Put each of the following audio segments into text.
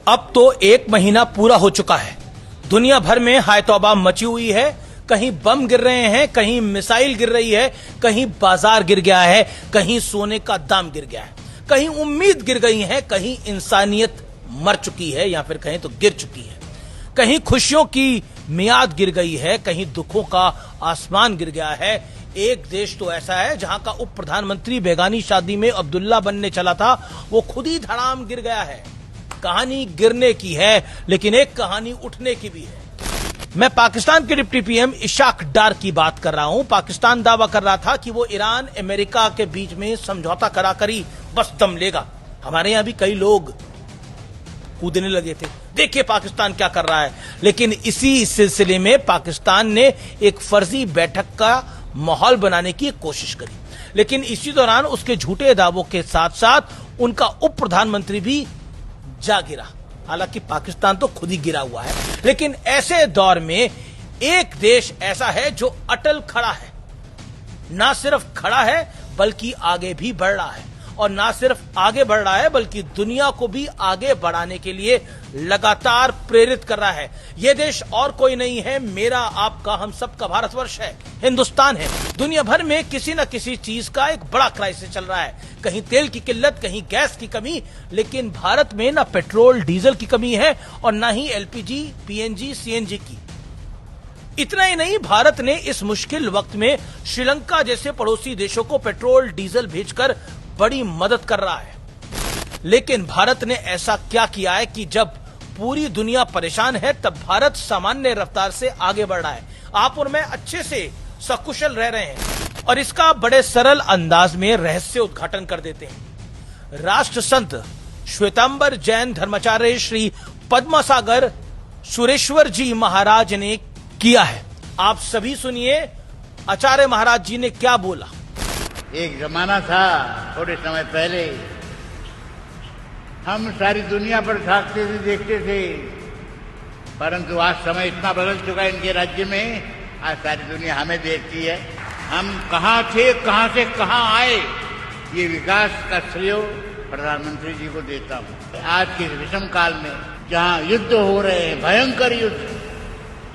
अब तो 1 महीना पूरा हो चुका है। दुनिया भर में हाय तौबा मची हुई है। कहीं बम गिर रहे हैं, कहीं मिसाइल गिर रही है, कहीं बाजार गिर गया है, कहीं सोने का दाम गिर गया है, कहीं उम्मीद गिर गई है, कहीं इंसानियत मर चुकी है या फिर कहीं तो गिर चुकी है, कहीं खुशियों की मियाद गिर गई है, कहीं दुखों का आसमान गिर गया है। एक देश तो ऐसा है जहां का उप प्रधानमंत्री बेगानी शादी में अब्दुल्ला बनने चला था, वो खुद ही धड़ाम गिर गया है। कहानी गिरने की है, लेकिन एक कहानी उठने की भी है। मैं पाकिस्तान के डिप्टी पीएम इशाक डार की बात कर रहा हूं। पाकिस्तान दावा कर रहा था कि वो ईरान अमेरिका के बीच में समझौता कराकर ही बस दम लेगा। हमारे यहां भी कई लोग कूदने लगे थे, देखिए पाकिस्तान क्या कर रहा है। लेकिन इसी सिलसिले में पाकिस्तान ने एक फर्जी बैठक का माहौल बनाने की कोशिश करी, लेकिन इसी दौरान उसके झूठे दावों के साथ साथ उनका उप प्रधानमंत्री भी जा गिरा। हालांकि पाकिस्तान तो खुद ही गिरा हुआ है, लेकिन ऐसे दौर में एक देश ऐसा है जो अटल खड़ा है। ना सिर्फ खड़ा है बल्कि आगे भी बढ़ रहा है, और ना सिर्फ आगे बढ़ रहा है बल्कि दुनिया को भी आगे बढ़ाने के लिए लगातार प्रेरित कर रहा है। यह देश और कोई नहीं है, मेरा आपका हम सबका भारतवर्ष है, हिंदुस्तान है। दुनिया भर में किसी न किसी चीज का एक बड़ा क्राइसिस चल रहा है, कहीं तेल की किल्लत, कहीं गैस की कमी, लेकिन भारत में ना पेट्रोल डीजल की कमी है और ना ही एलपीजी, पीएनजी, सीएनजी की। इतना ही नहीं, भारत ने इस मुश्किल वक्त में श्रीलंका जैसे पड़ोसी देशों को पेट्रोल डीजल भेजकर बड़ी मदद कर रहा है। लेकिन भारत ने ऐसा क्या किया है कि जब पूरी दुनिया परेशान है तब भारत सामान्य रफ्तार से आगे बढ़ रहा है। आप और मैं अच्छे से सकुशल रह रहे हैं, और इसका बड़े सरल अंदाज में रहस्य उद्घाटन कर देते हैं। राष्ट्र संत श्वेतांबर जैन धर्माचार्य श्री पद्मसागर सुरेश्वर जी महाराज ने किया है। आप सभी सुनिए आचार्य महाराज जी ने क्या बोला। एक जमाना था, थोड़े समय पहले हम सारी दुनिया पर झांकते थे, देखते थे, परंतु आज समय इतना बदल चुका है इनके राज्य में, आज सारी दुनिया हमें देखती है। हम कहाँ थे, कहाँ से कहाँ आए, ये विकास का श्रेय प्रधानमंत्री जी को देता हूँ। आज के विषम काल में जहाँ युद्ध हो रहे हैं, भयंकर युद्ध,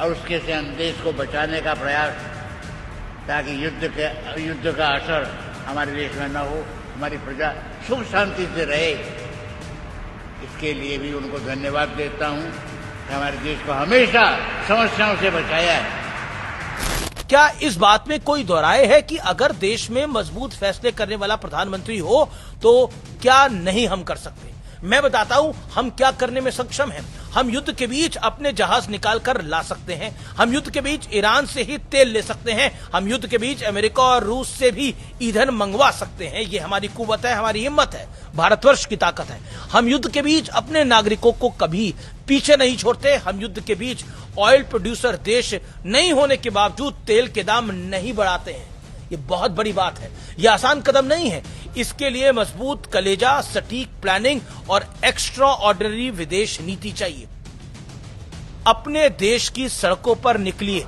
और उसके से हम देश को बचाने का प्रयास, ताकि युद्ध का असर हमारे देश में न हो, हमारी प्रजा सुख शांति से रहे, इसके लिए भी उनको धन्यवाद देता हूं कि हमारे देश को हमेशा समस्याओं से बचाया है। क्या इस बात में कोई दोहराए है कि अगर देश में मजबूत फैसले करने वाला प्रधानमंत्री हो तो क्या नहीं हम कर सकते? मैं बताता हूं हम क्या करने में सक्षम हैं। हम युद्ध के बीच अपने जहाज निकाल कर ला सकते हैं, हम युद्ध के बीच ईरान से ही तेल ले सकते हैं, हम युद्ध के बीच अमेरिका और रूस से भी ईंधन मंगवा सकते हैं। ये हमारी कुव्वत है, हमारी हिम्मत है, भारतवर्ष की ताकत है। हम युद्ध के बीच अपने नागरिकों को कभी पीछे नहीं छोड़ते। हम युद्ध के बीच ऑयल प्रोड्यूसर देश नहीं होने के बावजूद तेल के दाम नहीं बढ़ाते हैं। ये बहुत बड़ी बात है, ये आसान कदम नहीं है। इसके लिए मजबूत कलेजा, सटीक प्लानिंग और एक्स्ट्रा ऑर्डिनरी विदेश नीति चाहिए। अपने देश की सड़कों पर निकलिए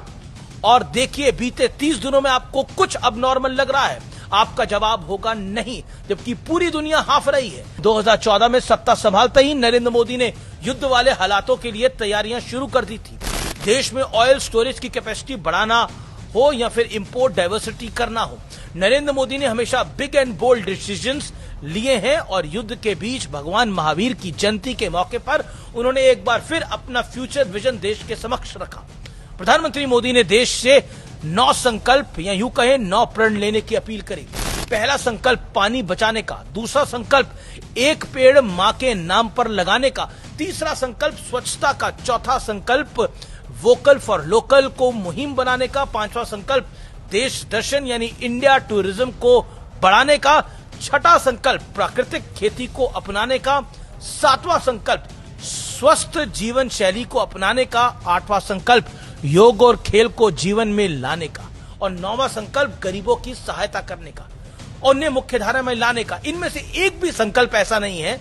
और देखिए बीते 30 दिनों में आपको कुछ अबनॉर्मल लग रहा है? आपका जवाब होगा नहीं, जबकि पूरी दुनिया हाफ रही है। 2014 में सत्ता संभालते ही नरेंद्र मोदी ने युद्ध वाले हालातों के लिए तैयारियां शुरू कर दी थी। देश में ऑयल स्टोरेज की कैपेसिटी बढ़ाना हो या फिर इंपोर्ट डाइवर्सिटी करना हो, नरेंद्र मोदी ने हमेशा बिग एंड बोल्ड डिसीजंस लिए हैं, और युद्ध के बीच भगवान महावीर की जयंती के मौके पर उन्होंने एक बार फिर अपना फ्यूचर विजन देश के समक्ष रखा। प्रधानमंत्री मोदी ने देश से 9 संकल्प या यूं कहें 9 प्रण लेने की अपील करी। पहला संकल्प पानी बचाने का, दूसरा संकल्प एक पेड़ मां के नाम पर लगाने का, तीसरा संकल्प स्वच्छता का, चौथा संकल्प वोकल फॉर लोकल को मुहिम बनाने का, पांचवा संकल्प देश दर्शन यानी इंडिया टूरिज्म को बढ़ाने का, छठा संकल्प प्राकृतिक खेती को अपनाने का, सातवां संकल्प स्वस्थ जीवन शैली को अपनाने का, आठवां संकल्प योग और खेल को जीवन में लाने का, और 9वां संकल्प गरीबों की सहायता करने का, उन्हें मुख्यधारा में लाने का। इनमें से एक भी संकल्प ऐसा नहीं है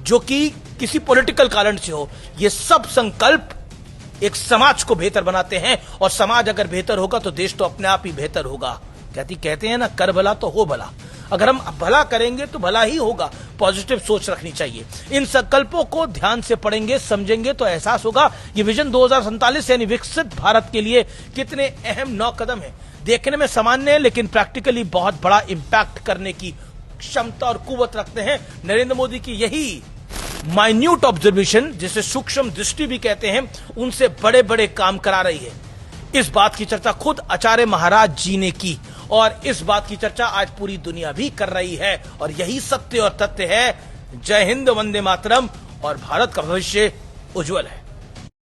जो कि किसी पॉलिटिकल कारण से हो। ये सब संकल्प एक समाज को बेहतर बनाते हैं, और समाज अगर बेहतर होगा तो देश तो अपने आप ही बेहतर होगा। कहते हैं ना, कर भला तो हो भला। अगर हम भला करेंगे तो भला ही होगा, पॉजिटिव सोच रखनी चाहिए। इन संकल्पों को ध्यान से पढ़ेंगे, समझेंगे तो एहसास होगा ये विजन 2047 यानी विकसित भारत के लिए कितने अहम 9 कदम है। देखने में सामान्य है लेकिन प्रैक्टिकली बहुत बड़ा इंपैक्ट करने की क्षमता और कुवत रखते हैं। नरेंद्र मोदी की यही माइन्यूट ऑब्जर्वेशन, जिसे सूक्ष्म दृष्टि भी कहते हैं, उनसे बड़े बड़े काम करा रही है। इस बात की चर्चा खुद आचार्य महाराज जी ने की और इस बात की चर्चा आज पूरी दुनिया भी कर रही है और यही सत्य और तथ्य है। जय हिंद, वंदे मातरम और भारत का भविष्य उज्जवल है।